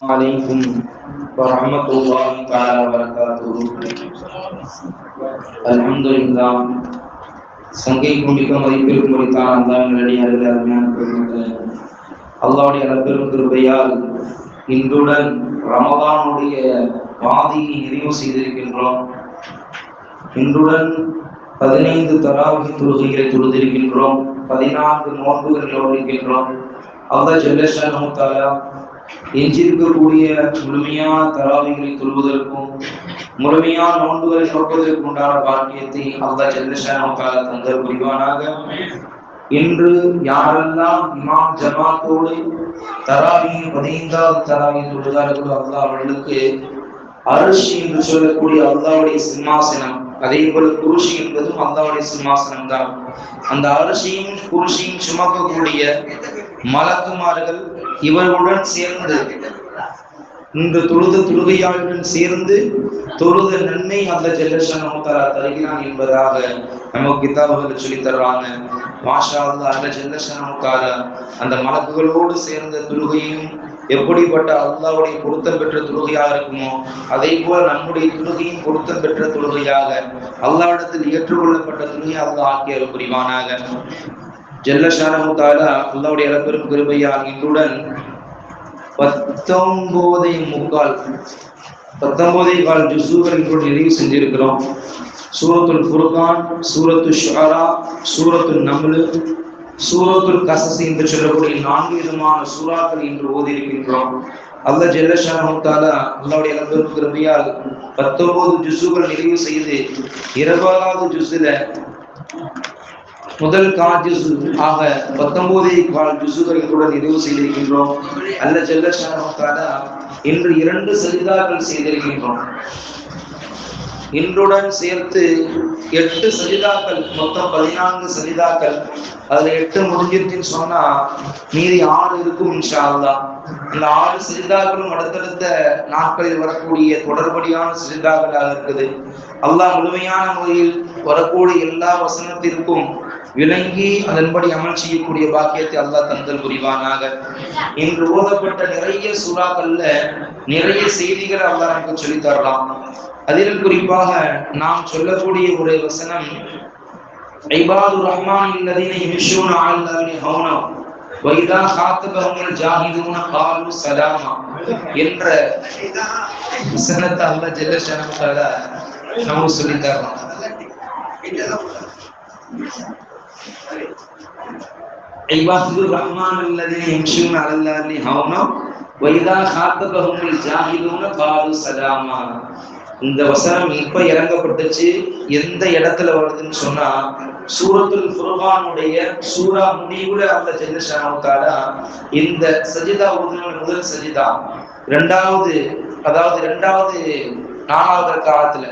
عليكم ورحمة الله تعالى وبركاته. الحمد لله. சங்கைக்கும் மிக்க மதிப்பிற்கும் உரித்தான அல்லாஹ்வின் நல்லடியார்களே, அருமையான பெருமக்களே, அல்லாஹ்வுடைய அளப்பெரும் கிருபையால் இன்றுடன் ரமலானுடைய பாதியை நிறைவு செய்திருக்கின்றோம். இன்றுடன் 15 தராவீஹ் தொழுகைகளை தொழுதிருக்கின்றோம். 14 நோன்புகள் நோக்கின்றோம். அல்லாஹ் ஜல்ல ஷானஹு தஆலா எஞ்சிருக்கக்கூடிய முழுமையான தராவீகளை தொழுவதற்கும் முழுமையான நோன்புகளை நோக்குவதற்கு உண்டான பாக்கியத்தை அல்லாஹ் ஜல்ல ஷானஹு தஆலா தந்தல் புரிவானாக. இன்று யாரெல்லாம் இமாம் ஜமாத்தோடு தராவீஹ் 15வது தராவீஹ் தொழுதார்களோ அல்லாஹ் அவர்களுக்கு அர்ஷ் என்று சொல்லக்கூடிய அல்லாஹ்வுடைய சிம்மாசனம், அதே போல குருஷி என்பதும் அல்லாஹ்வுடைய சிம்மாசனம் தான். அந்த அர்ஷையும் குருஷியும் சுமக்கக்கூடிய மலக்குமார்கள் இவர்களுடன் சேர்ந்து இந்த தொழுகையாளுடன் சேர்ந்து தொழுத நன்மை அல்லாஹ் ஜல்ல ஷானஹு தஆலா தருகிறான் என்பதாக நமக்கு கிதாபுகள் சொல்லி தருவாங்க. மாஷா அல்லாஹ், அல்லாஹ் ஜல்ல ஷானஹு தஆலா அந்த மலக்குகளோடு சேர்ந்த தொழுகையும் எப்படிப்பட்ட அல்லாஹ்வுடைய பொருத்தம் பெற்ற தொழுகையாக இருக்குமோ அதே போல நம்முடைய தொழுகையும் பொருத்தம் பெற்ற தொழுகையாக அல்லாஹ்விடத்தில் ஏற்றுக்கொள்ளப்பட்ட தொழுகையை அல்லாஹ் ஆக்கிய புரிவானாக. ஜல்ல ஷானஹு தஆலா அல்லாஹ்வுடைய அளப்பெரும் கிருபையால் இன்றுடன் 19 ஜுஸுகள் நிறைவு செஞ்சிருக்கிறோம். சூரத்துல் ஃபுர்கான், சூரத்து ஷுஆரா, சூரத்துல் நம்ல், சூரத்துல் கஸஸ் என்று சொல்லக்கூடிய 4 விதமான சூறாக்கள் இன்று ஓதி இருக்கின்றோம். அல்லாஹ் ஜல்ல ஷானஹு தஆலா அல்லாஹ்வுடைய அளப்பெரும் கிருபையால் 19 ஜுஸுகள் நிறைவு செய்து 20வது ஜுஸில முதல் காஜுஸ் ஆக 19 ஜுஸுகளை கூட நிறைவு செய்திருக்கின்றோம். அல்லாஹ் ஜல்ல ஷானஹு தஆலா இன்று 2 சஜிதாக்கள் செய்திருக்கின்றோம். இன்றுடன் சேர்த்து 8 சஜிதாக்கள், மொத்தம் 14 சஜிதாக்கள். அதுல 8 முடிஞ்சிருச்சுன்னு சொன்னா மீதி 6 இருக்கும் இன்ஷா அல்லாஹ். இந்த 6 சஜிதாக்களும் அடுத்தடுத்த நாட்களில் வரக்கூடிய தொடர்படியான சஜிதாக்களாக இருக்குது. அல்லாஹ் முழுமையான முறையில் வரக்கூடிய எல்லா வசனத்திற்கும் விளங்கி அதன்படி அமல் செய்யக்கூடிய பாக்கியத்தை அல்லாஹ் தந்தல் புரிவானாக. இன்று ஓதப்பட்ட நிறைய சூறாக்கள்ல நிறைய செய்திகளை அல்லாஹ் நமக்கு சொல்லி தரலாம். அதில் குறிப்பாக நாம் சொல்லக்கூடிய ஒரு வசனம், இபாதுர் ரஹ்மான் அல்லதீன யம்ஷூன அலல் அர்தி ஹௌனா வ இதா காத்தபஹுல் ஜாஹிலூன காலு ஸலாமா என்ற வசனத்தை அல்லாஹ் ஜல்ல ஷானஹு தஆலா நமக்கு சொல்லி தரலாம். இபாதுர் ரஹ்மான் அல்லதீன யம்ஷூன அலல் அர்தி ஹௌனா வ இதா காத்தபஹுல் ஜாஹிலூன காலு ஸலாமா. இந்த வசனம் இப்ப இறங்கப்பட்டுச்சு. எந்த இடத்துல வருதுன்னு சொன்னா சூரத்துல் ஃபுர்கானுடைய சூரா முடிவுல அல்லாஹ் ஜல்ல ஷானஹு தஆலா இந்த சஜிதா ஓதுன முதல் சஜிதா, இரண்டாவது 4வது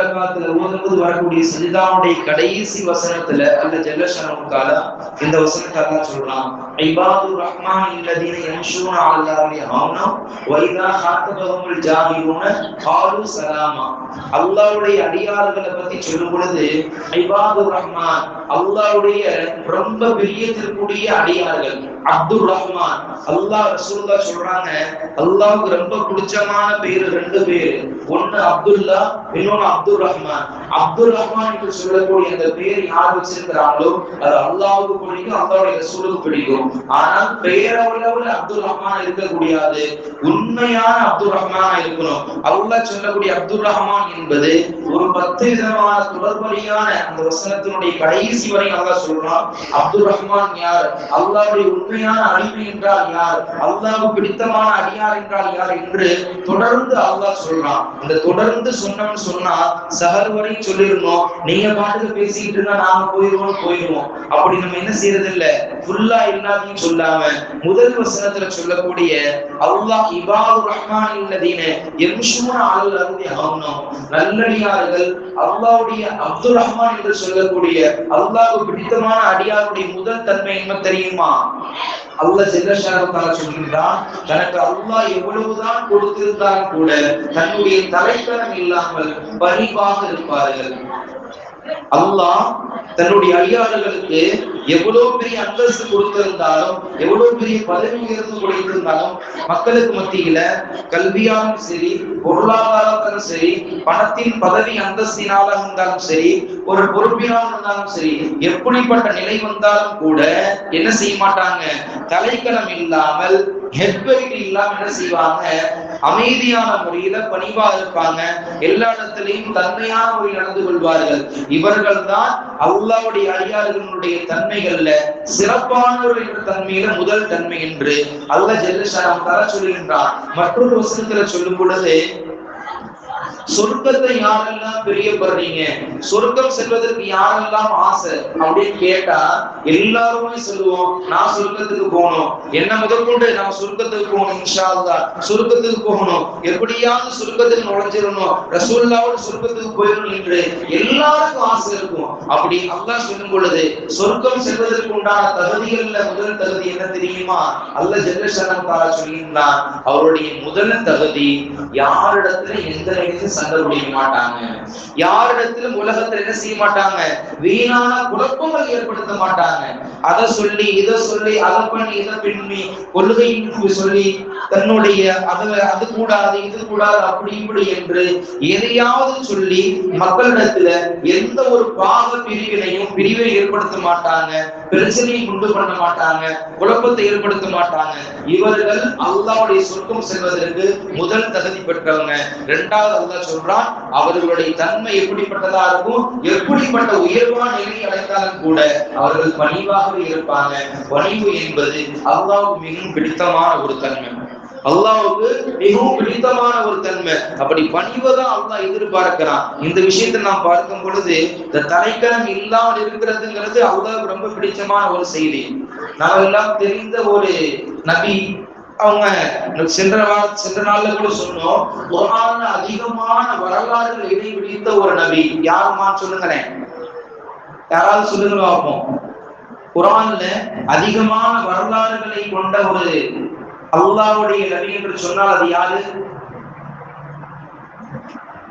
ரக்காத்துல ஓதும்போது வரக்கூடிய சஜிதாவுடைய கடைசி வசனத்துல அல்லாஹ் ஜல்ல ஷானஹு தஆலா இந்த வசனத்தை அல்லாஹ் சொல்றான், இபாதுர் ரஹ்மான் அல்லதீன யம்ஷூன அலல் அர்தி ஹௌனா வ இதா காத்தபஹுல் ஜாஹிலூன காலு ஸலாமா. அல்லாஹ்வுடைய அடியார்களை பத்தி சொல்லும் பொழுது இபாதுர் ரஹ்மான் அல்லாஹ்வுடைய ரொம்ப பிரியத்திற்குரிய அடியார்கள், அப்துர் ரஹ்மான். அல்லாஹ் ரசூலுல்லாஹ் சொல்றாங்க, அல்லாஹ்வுக்கு ரொம்ப பிடிச்சமான பேர் 2 பேர், ஒன்னு அப்துல்லா, இன்னொன்னு அப்துர் ரஹ்மான். அப்துர் ரஹ்மான் என்று சொல்லக்கூடிய அந்த பேர் யார் வச்சிருக்கிறாங்களோ அது அல்லாஹ்வுக்கு பிடிக்கும், அல்லாஹ்வுடைய ரசூலுக்கு பிடிக்கும். ஆனால் பேரளவுல அப்துர் ரஹ்மான் இருக்கக்கூடாது, உண்மையான அப்துர் ரஹ்மானா இருக்கணும். அல்லாஹ் சொல்லக்கூடிய அப்துர் ரஹ்மான் என்பது ஒரு 10 விதமான தொடர்படியான அந்த வசனத்தினுடைய கடைசி வரை அல்லாஹ் சொல்றான். அப்துர் ரஹ்மான் யார், அல்லாஹ்வுடைய உண்மையான அடிமை என்றால் யார், அல்லாஹ்வுக்கு பிடித்தமான அடியார் என்றால் யார் என்று தொடர்ந்து அல்லாஹ் சொல்றான். இந்த தொடர்ந்து சொன்னோம்னு சொன்னா சஹர் வரை சொல்லிருந்தோம், நீங்க பாட்டுக்கு பேசிக்கிட்டு இருந்தா நாம போயிடுவோம். அப்படி நம்ம என்ன செய்யறது இல்ல, ஃபுல்லா எல்லாத்தையும் சொல்லாம முதல் வசனத்துல சொல்லக்கூடிய அல்லாஹ் இபாதுர் ரஹ்மான் அல்லதீன யம்ஷூன அலல் அர்தி ஹௌனா, நல்லடியார்கள் அல்லாஹ்வுடைய அப்துர் ரஹ்மான் என்று சொல்லக்கூடிய அல்லாஹ்வுக்கு பிடித்தமான அடியாருடைய முதல் தன்மை என்ன தெரியுமா? அல்லாஹ் ஜல்ல ஷானஹு தஆலா சொல்கிறான், தனக்கு அல்லாஹ் எவ்வளவுதான் கொடுத்திருந்தாலும் கூட தன்னுடைய தலைக்கணம் இல்லாமல் பரிவாக இருப்பார்கள். அல்லாஹ் தன்னுடைய அடியார்களுக்கு எவ்வளவு பெரிய அந்தஸ்து கொடுத்திருந்தாலும், எவ்வளவு பெரிய பதவி உயர்ந்து கொடுத்திருந்தாலும், மக்களுக்கு மத்தியில கல்வியாலும் சரி, பொருளாதாரத்திலும் சரி, பணத்தின் பதவி அந்தஸ்தினால இருந்தாலும் சரி, ஒரு பொறுப்பினால் இருந்தாலும் சரி, எப்படிப்பட்ட நிலை வந்தாலும் கூட என்ன செய்ய மாட்டாங்க, தலைக்கணம் இல்லாமல், ஹெட்வெயிட் இல்லாம என்ன செய்வாங்க, அமைதியான முறையில பணிவா இருப்பாங்க. எல்லா இடத்திலையும் தன்மையான முறையில் நடந்து கொள்வார்கள். இவர்கள் தான் அல்லாஹ்வுடைய அடியார்களுடைய தன்மைகள்ல சிறப்பானவர்கள் தன்மையில முதல் தன்மை என்று அல்லாஹ் ஜல்ல ஷானஹு சொல்லுகின்றார். மற்றொரு வசனத்துல சொல்லும் பொழுது, சொர்க்கத்தை யாரெல்லாம் பிரியப்படுறீங்க, சொர்க்கம் செல்வதற்கு யாரெல்லாம் ஆசை அப்படின்னு கேட்டா எல்லாருமே சொல்லுவோம், நான் சொர்க்கத்துக்கு போகணும், என்ன முதற்கொண்டு நான் சொர்க்கத்துக்கு போகணும், இன்ஷா அல்லாஹ் சொர்க்கத்துக்கு போகணும், எப்படியாவது சொர்க்கத்துக்கு நுழைஞ்சிடணும், ரசூலுல்லாஹ்வோட சொர்க்கத்துக்கு போயிடணும் என்று எல்லாருக்கும் ஆசை இருக்கும். அப்படி அல்லாஹ் சொல்லும் பொழுது சொர்க்கம் செல்வதற்கு உண்டான தகுதிகள்ல முதல் தகுதி என்ன தெரியுமா? அல்லாஹ் ஜல்ல ஷானஹு தஆலா சொல்கின்றார், அவருடைய முதல் தகுதி யாரிடத்துல எந்த நிலையிலும் சண்டை பிடிக்க மாட்டாங்க, யாரிடத்திலும் உலகத்துல என்ன செய்ய மாட்டாங்க, வீணான குழப்பங்கள் ஏற்படுத்த மாட்டாங்க. அதை சொல்லி இதை சொல்லி, அதை பண்ணி இதை பின்னி, கொள்கை சொல்லி தன்னுடைய அது கூடாது இது கூடாது அப்படி இப்படி என்று எதையாவது சொல்லி மக்களிடத்துல எந்த ஒரு பாக பிரிவை ஏற்படுத்த மாட்டாங்க, பிரச்சனையை உண்டு பண்ண மாட்டாங்க, குழப்பத்தை ஏற்படுத்த மாட்டாங்க. இவர்கள் அல்லாஹ்வுடைய சொர்க்கம் செல்வதற்கு முதல் தகுதி பெற்றவங்க. இரண்டாவது அல்லாஹ் சொல்றான், அவர்களுடைய தன்மை எப்படிப்பட்டதா இருக்கும், எப்படிப்பட்ட உயர்வான நிலை அடைந்தாலும் கூட அவர்கள் பணிவாகவே இருப்பாங்க. பணிவு என்பது அல்லாஹ்வுக்கு மிகவும் பிடித்தமான ஒரு தன்மை, அல்லாஹ்வுக்கு மிகவும் பிடித்தமான ஒரு தன்மை. அப்படி பணிவதான் அல்லாஹ் எதிர்பார்க்கிறான். இந்த விஷயத்தை நாம் பார்க்கும் பொழுது இந்த தலைக்கணம் இல்லாமல் இருக்கிறதுங்கிறது அல்லாஹ்வுக்கு ரொம்ப பிடிச்சமான ஒரு செய்தி. நாம் எல்லாம் தெரிந்த ஒரு நபி, அவங்க சென்ற நாள்ல கூட சொன்னோம், குர்ஆன்ல அதிகமான வரலாறுகள் இடைபிடித்த ஒரு நபி யாருமா சொல்லுங்களேன், யாராவது சொல்லுங்க பார்ப்போம். குர்ஆன்ல அதிகமான வரலாறுகளை கொண்ட ஒரு அல்லாஹ்வுடைய நபி என்று சொன்னால் அது யாரு?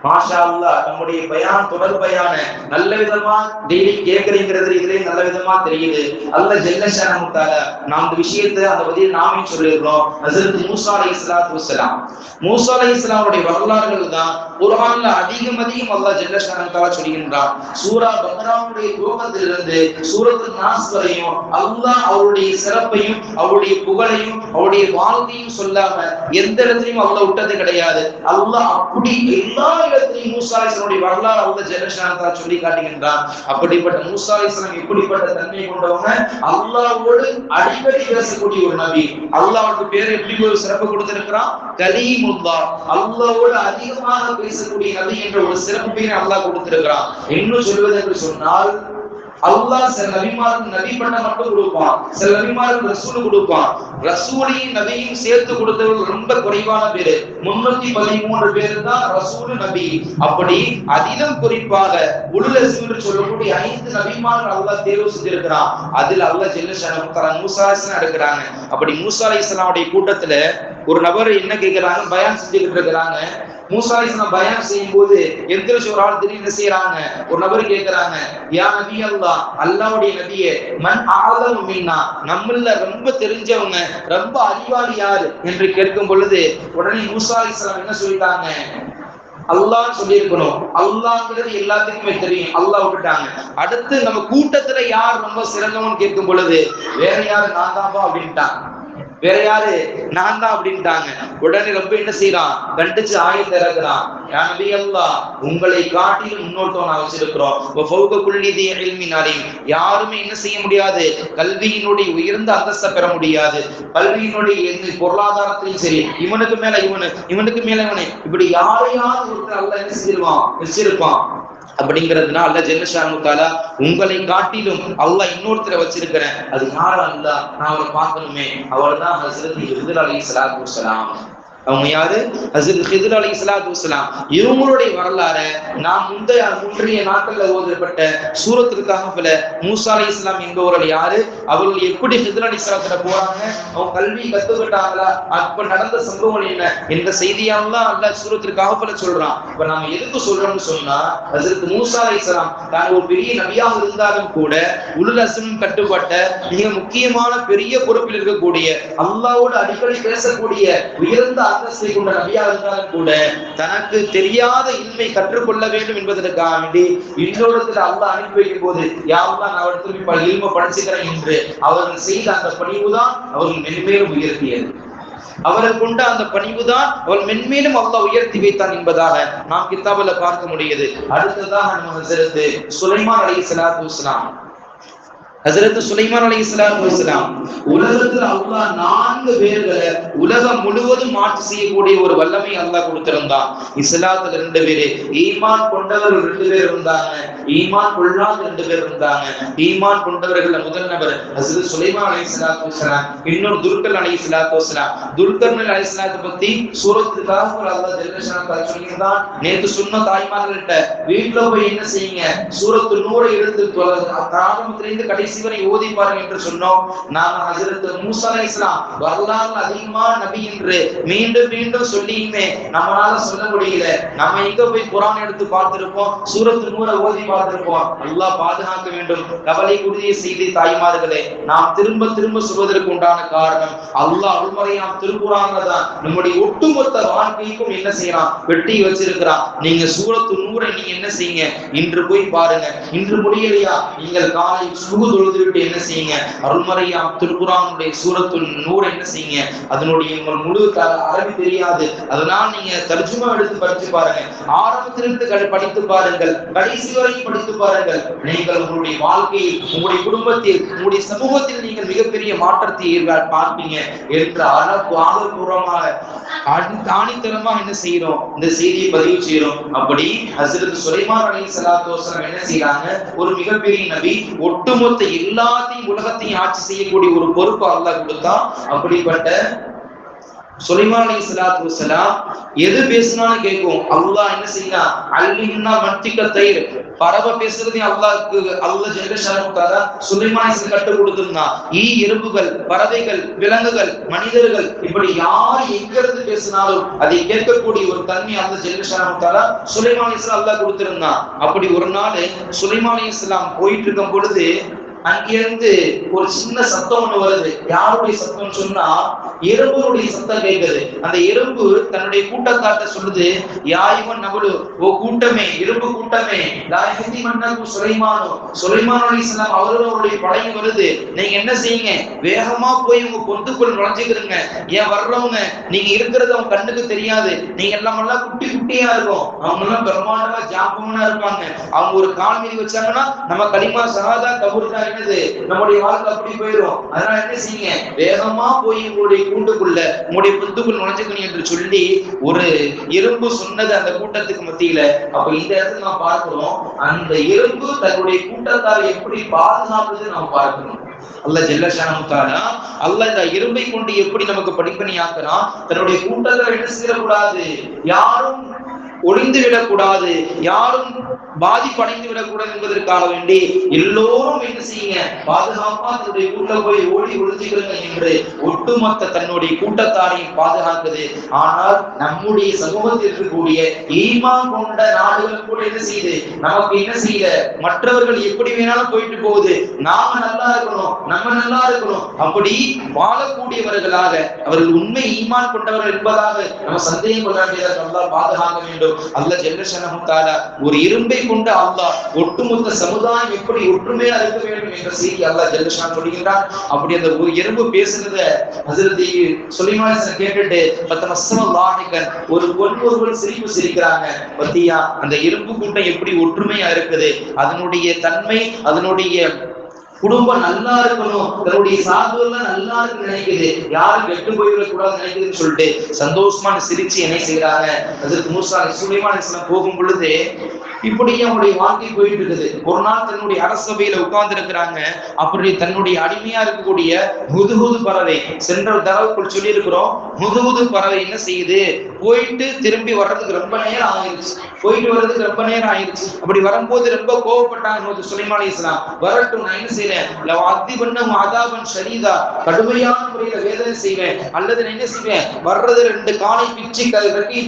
மாஷா அல்லாஹ், நம்முடைய பயான் தொடர் பயான நல்ல விதமா டெய்லி கேட்கறீங்கிறது இதுலயே நல்ல விதமா தெரியுது. அல்லாஹ் ஜல்ல ஷானஹு தஆலா நாம் இந்த விஷயத்தை அந்த பதில் நாமே சொல்லிடுறோம். ஹஜ்ரத் மூஸா அலைஹிஸ்ஸலாத்து வஸ்ஸலாம், மூஸா அலைஹிஸ்ஸலாமுடைய வரலாறுகள் தான் குர்ஆன்ல அதிகம் அல்லாஹ் ஜல்ல ஷானஹு தஆலா சொல்கின்றார். சூரா பக்ராவுடைய துவக்கத்திலிருந்து சூரத்துல் நாஸ் வரையும் அல்லாஹ் அவருடைய சிறப்பையும் அவருடைய புகழையும் அவருடைய வாழ்க்கையும் சொல்லாம எந்த இடத்திலையும் அல்லாஹ் விட்டது கிடையாது. அல்லாஹ் அப்படி எல்லா மூஸா அலைஹிஸ்ஸலாமுடைய வரலாறு அல்லாஹ் ஜல்ல ஷானஹு தஆலா சொல்லி காட்டுகின்றான். அப்படிப்பட்ட மூஸா அலைஹிஸ்ஸலாம் எப்படிப்பட்ட தன்மை கொண்டவங்க, அல்லாஹ்வோடு அடிக்கடி பேசக்கூடிய ஒரு நபி. அல்லாஹ்வுக்கு பேர் எப்படி ஒரு சிறப்பு கொடுத்திருக்கிறான், கலீமுல்லாஹ், அல்லாஹ்வோடு அதிகமாக பேசக்கூடிய நபி என்ற ஒரு சிறப்பு பெயரை அல்லாஹ் கொடுத்திருக்கிறான். இன்னும் சொல்வது என்று சொன்னால், அல்லாஹ் சில நபிமாருக்கு நபி பண்ண மட்டும் கொடுப்பான், சில நபிமாருக்கு ரசூல் கொடுப்பான். ரசூலையும் நபியும் சேர்த்து கொடுத்தவர்கள் ரொம்ப குறைவான பேரு, 313 பேரு தான் ரசூல் நபி. அப்படி அதிலும் குறிப்பாக உலுல் அஸ்ம் என்று சொல்லக்கூடிய 5 நபிமார்கள் அல்லாஹ் தேர்வு செஞ்சிருக்கிறான். அதில் அல்லாஹ் ஜல்ல ஷானஹு தஆலா மூஸா அலைஹிஸ்ஸலாம் எடுக்கிறாங்க. அப்படி மூஸா அலைஹிஸ்ஸலாமுடைய கூட்டத்துல ஒரு நபர் என்ன கேட்கிறாங்க, பயான் செஞ்சுக்கிட்டு இருக்கிறாங்க. மூஸா அலைஹிஸ்ஸலாம் பயான் செய்யும் போது எந்திரிச்சு ஒரு ஆள் திடீர்னு செய்யறாங்க, ஒரு நபர் கேட்கிறாங்க, யா நபி அல்லாஹ், அல்லாஹ்வுடைய நபியே, மன் அஅலமு மின்னா, நம்மள ரொம்ப தெரிஞ்சவங்க ரொம்ப அறிவாளி யாரு என்று கேட்கும் பொழுது உடனே மூஸா அலைஹிஸ்ஸலாம் என்ன சொல்லிட்டாங்க, அல்லாஹ் சொல்லியிருக்கணும். அல்லாஹ்ங்கிறது எல்லாத்துக்குமே தெரியும், அல்லாஹ் விட்டுட்டாங்க. அடுத்து நம்ம கூட்டத்துல யார் ரொம்ப சிறந்தவன்னு கேட்கும் பொழுது வேற யாரு, நான் தான்ப்பா அப்படின்ட்டாங்க. வேற யாரு, நான் தான் அப்படின்ட்டாங்க. உடனே ரொம்ப என்ன செய்யறான், கண்டிச்சு ஆயத்தை இறக்குறான், யா நபி அல்லாஹ், உங்களை காட்டிலும் முன்னோட்டம் நான் வச்சிருக்கிறோம். யாருமே என்ன செய்ய முடியாது, கல்வியினுடைய உயர்ந்த அந்தஸ்தை பெற முடியாது, கல்வியினுடைய பொருளாதாரத்திலும் சரி, இவனுக்கு மேல இவனு, இவனுக்கு மேல இவனு, இப்படி யாரையாவது ஒருத்தர் அல்லாஹ் என்ன செஞ்சிருவான், வச்சிருப்பான். அப்படிங்கிறதுனால அல்லாஹ் ஜல்ல ஷானஹு தஆலா உங்களை காட்டிலும் அல்லாஹ் இன்னொருத்தரை வச்சிருக்கிறேன், அது யாரா அல்லாஹ், நான் அவரை பார்க்கணுமே, அவர்தான் ஹஜ்ரத் ஹித்ர் அலைஹிஸ்ஸலாத்து வஸ்ஸலாம். அவங்க யாரு? ஹஜ்ரத் ஹித்ர் அலைஹிஸ்ஸலாத்து வஸ்ஸலாம். இவங்களுடைய வரலாறு நாம் முன்றைய நாட்கள்ல ஓதப்பட்ட சூரத்துல் கஹ்ஃப்ல மூசா அலைஹிஸ்ஸலாம் என்பவர்கள் யாரு, அவர்கள் எப்படி ஹித்ர் அலைஹிஸ்ஸலாத்துல போறாங்க, அவங்க கல்வி கத்துக்கிட்டாங்களா, அப்ப நடந்த சம்பவங்கள் என்ன என்ற செய்தியெல்லாம் அல்லாஹ் சூரத்துல் கஹ்ஃப்ல சொல்றான். இப்ப நாம எதுக்கு சொல்றோம்னு சொன்னா, ஹஜ்ரத் மூசா அலைஹிஸ்ஸலாம் தான் ஒரு பெரிய நபியாக இருந்தாலும் கூட உலுல் அஸ்ம் கட்டுப்பட்ட மிக முக்கியமான பெரிய பொறுப்பில் இருக்கக்கூடிய அல்லாஹ்வோடு அடிக்கடி பேசக்கூடிய உயர்ந்த அந்தஸ்தை கொண்ட நபியாக இருந்தாலும் கூட தனக்கு தெரியாத இல்மை கற்றுக்கொள்ள வேண்டும் என்பதற்காக வேண்டி இன்னொருத்தர் அல்லாஹ் அனுப்பி வைக்கும் போது யா அல்லாஹ் நான் அவருக்கு இல்மை படிச்சுக்கிறேன் என்று அவர்கள் செய்த அந்த பணிவுதான் அவர்கள் மென்மேலும் உயர்த்தியது. அவர்கள் கொண்ட அந்த பணிவுதான் அவள் மென்மேலும் அல்லாஹ் உயர்த்தி வைத்தான் என்பதாக நாம் கிதாபுல பார்க்க முடியுது. அடுத்ததாக நம்ம ஹஜ்ரத் சுலைமான் அலைஹிஸ்ஸலாத்து வஸ்ஸலாம், ஹஜ்ரத் சுலைமான் அலைஹிஸ்ஸலாத்து வஸ்ஸலாம் உலகத்தில் அல்லாஹ் 4 பேர்களை உலகம் முழுவதும் ஆட்சி செய்யக்கூடிய ஒரு வல்லமை அல்லாஹ் கொடுத்திருந்தான். இஸ்லாத்துல 2 பேரு, ஈமான் கொண்டவர்கள் 2 பேர் இருந்தாங்க, ஈமான் கொள்ளாத 2 பேர் இருந்தாங்க. ஈமான் கொண்டவர்கள் முதல் நபர் ஹஜ்ரத் சுலைமான் அலைஹிஸ்ஸலாத்து வஸ்ஸலாம், இன்னொரு துல்கர் அலைஹிஸ்ஸலாத்து வஸ்ஸலாம். துல்கர் அலைஹிஸ்ஸலாத்தை பத்தி சூரத்துல் கஹ்ஃப்ல அல்லாஹ் ஜல்லஷானஹு சொல்லியிருந்தான். நேத்து சொன்ன தாய்மார்கள்ட்ட வீட்டுல போய் என்ன செய்யுங்க, சூரத்துல் நூரை எடுத்து ஆரம்பத்திலிருந்து கடைசி வரை ஓதி பாருங்க என்று சொன்னோம். நாம ஹஜ்ரத் மூசா அலைஹிஸ்ஸலாம் வரலாறு அதிகமான நபி என்று மீண்டும் மீண்டும் சொல்லியுமே நம்மளால சொல்ல முடியல. நம்ம எங்க போய் குர்ஆன் எடுத்து பார்த்திருப்போம், சூரத்துல் நூரை ஓதி பார்த்திருப்போம். அல்லாஹ் பாதுகாக்க வேண்டும். கவலைக்குரிய செய்தி தாய்மார்களே, நாம் திரும்ப திரும்ப சொல்வதற்கு உண்டான காரணம் அல்லாஹ் அருள்மறையாம் திருக்குர்ஆன்ல தான் நம்முடைய ஒட்டுமொத்த வாழ்க்கைக்கும் என்ன செய்யறான், வெட்டி வச்சிருக்கிறான். நீங்க சூரத்துல் நூரை நீங்க என்ன செய்யுங்க, இன்று போய் பாருங்க. இன்று முடியலையா, நீங்கள் காலை சுபு தொழுதுவிட்டு என்ன செய்யுங்க, அருள்மறையாம் திருக்குர்ஆனுடைய சூரத்துல் நூர் என்ன செய்யுங்க, அதனுடைய உங்கள் முழு அரபி தெரியாது, அதனால் நீங்க தர்ஜுமா எடுத்து படித்து பாருங்க. ஆரம்பத்திலிருந்து படித்து பாருங்கள், கடைசி வரைக்கும் படித்து பாருங்கள். நீங்கள் உங்களுடைய வாழ்க்கையில், உங்களுடைய குடும்பத்தில், உங்களுடைய சமூகத்தில் நீங்கள் மிகப்பெரிய மாற்றத்தை பார்ப்பீங்க என்ற ஆதாரபூர்வமாக ஆணித்தரமாக என்ன செய்யறோம், இந்த செய்தியை பதிவு செய்யறோம். அப்படி ஹஜ்ரத் சுலைமான் அலைஹிஸ்ஸலாத்து வஸ்ஸலாம் என்ன செய்யறாங்க, ஒரு மிகப்பெரிய நபி, ஒட்டுமொத்த எல்லாத்தையும் உலகத்தையும் ஆட்சி செய்யக்கூடிய ஒரு பொறுப்பு அல்லாஹ் கொடுத்தான். அப்படிப்பட்ட சுலைமான் அலைஹிஸ்ஸலாத்து வஸ்ஸலாம் எது பேசினாலும் கேட்கும். அல்லாஹ் என்ன செய்யலாம், அல்லின்னா மன்திக தைர், பறவை பேசுறதையும் அல்லாஹ் ஜல்லஷானஹு தஆலா சுலைமான் அலைஹிஸ்ஸலாம் கற்றுக் கொடுத்திருந்தான். எறும்புகள், பறவைகள், விலங்குகள், மனிதர்கள், இப்படி யார் எங்க இருந்து பேசினாலும் அதை கேட்கக்கூடிய ஒரு தன்மை அல்லாஹ் ஜல்லஷானஹு தஆலா சுலைமான் அலைஹிஸ்ஸலாம் அல்லாஹ் கொடுத்திருந்தான். அப்படி ஒரு நாள் சுலைமான் அலைஹிஸ்ஸலாம் போயிட்டு இருக்கும் பொழுது அங்கிருந்து ஒரு சின்ன சத்தம் ஒண்ணு வருது. யாருடைய சத்தம் சொன்னா, எறும்புடைய சத்தம் கேட்குது. அந்த எறும்பு தன்னுடைய கூட்டத்தாட்ட சொல்லுது, யாயுவன் நபுடு, ஓ கூட்டமே, எறும்பு கூட்டமே, லாயஹதி மன்னகு சுலைமானு, சுலைமான் அலைஹிஸ்ஸலாம் அவர்களுடைய படையும் வருது. நீங்க என்ன செய்யுங்க, வேகமா போய் உங்க பொந்துக்குள் நுழைஞ்சுக்கிறீங்க. ஏன் வர்றவங்க நீங்க இருக்கிறது அவங்க கண்ணுக்கு தெரியாது. நீங்க எல்லாம் குட்டி குட்டியா இருக்கும், அவங்க எல்லாம் பிரமாண்டமா ஜாப்பமா இருப்பாங்க. அவங்க ஒரு கால் மீறி வச்சாங்கன்னா நம்ம கலிமா ஷஹாதா கபூர்தா நம்முடைய வாழ்க்கை அப்படி போயிடும். அதனால என்ன செய்யுங்க, வேகமா போய் உங்களுடைய கூண்டுக்குள்ள, உங்களுடைய புத்துக்குள் நுழைஞ்சுக்கணும் என்று சொல்லி ஒரு எறும்பு சொன்னது அந்த கூட்டத்துக்கு மத்தியில. அப்ப இந்த இடத்துல நாம் பார்க்கிறோம், அந்த எறும்பு தன்னுடைய கூட்டத்தாரை எப்படி பாதுகாப்புது நாம் பார்க்கிறோம். அல்லாஹ் ஜல்லஷானஹு தஆலா அல்லாஹ் இந்த எறும்பை கொண்டு எப்படி நமக்கு படிப்பணியாக்குறான். தன்னுடைய கூட்டத்தை என்ன செய்யக்கூடாது, யாரும் ஒளிந்து விடக்கூடாது, யாரும் பாதிப்படைந்து விடக்கூடாது என்பதற்காக வேண்டி எல்லோரும் என்ன செய்யுங்க, பாதுகாப்பா தன்னுடைய கூட்ட போய் ஓடி ஒளிஞ்சுக்கிறங்க என்று ஒட்டுமொத்த தன்னுடைய கூட்டத்தாரையும் பாதுகாக்குது. ஆனால் நம்முடைய சமூகத்தில் இருக்கக்கூடிய ஈமான் கொண்ட நாடுகள் கூட என்ன செய்யுது, நமக்கு என்ன செய்யல, மற்றவர்கள் எப்படி வேணாலும் போயிட்டு போகுது, நாம நல்லா இருக்கணும், நம்ம நல்லா இருக்கணும், அப்படி வாழக்கூடியவர்களாக அவர்கள் உண்மை ஈமான் கொண்டவர்கள் என்பதாக நம்ம சந்தேகம் கொள்ள வேண்டியதாக அல்லாஹ் பாதுகாக்க வேண்டும். அல்லாஹ் ஜல்லஷானஹு தஆலா ஒரு இரும்பை கொண்டு அல்லாஹ் ஒட்டுமொத்த சமுதாயம் எப்படி ஒற்றுமையா இருக்க வேண்டும் என்ற செய்தி அல்லாஹ் ஜல்லஷானஹு சொல்கிறான். அப்படி அந்த ஒரு எறும்பு பேசுறத ஹஜ்ரத் சுலைமான் அலைஹிஸ்ஸலாம் கேட்டுட்டு பத்தமஸ்ஸல்லாஹிகன் ஒரு ஒருவர் சிரிப்பு சிரிக்கிறாங்க. பத்தியா அந்த எறும்பு கூட்டம் எப்படி ஒற்றுமையா இருக்குது, அதனுடைய தன்மை, அதனுடைய குடும்பம் நல்லா இருக்கணும், தன்னுடைய சாதுவெல்லாம் நல்லா இருக்கு நினைக்குது, யாரும் கெட்டு போயிடக் கூடாது நினைக்குதுன்னு சொல்லிட்டு சந்தோஷமான சிரிச்சு என்ன செய்யறாங்க. அதுக்கு மூசா சுலைமான் அலைஹிஸ்ஸலாம் போகும் பொழுது இப்படியே அவங்களுடைய வாழ்க்கை போயிட்டு இருக்குது. ஒரு நாள் தன்னுடைய அரசபையில உட்கார்ந்து இருக்கிறாங்க. அப்படி தன்னுடைய அடிமையா இருக்கக்கூடிய ஹுதுஹுது பறவை, சென்ற தரவுக்குள் சொல்லி இருக்கிறோம், ஹுதுஹுது பறவை என்ன செய்யுது, போயிட்டு திரும்பி வர்றதுக்கு ரொம்ப நேரம் ஆயிடுச்சு. அப்படி வரும்போது ரொம்ப கோவப்பட்டாங்க சுலைமான் அலைஹிஸ்ஸலாம். வரட்டும், நான் என்ன செய்றேன், கடுமையான முறையில வேதனை செய்வேன், அல்லது நான் என்ன செய்வேன், வர்றது 2 காலை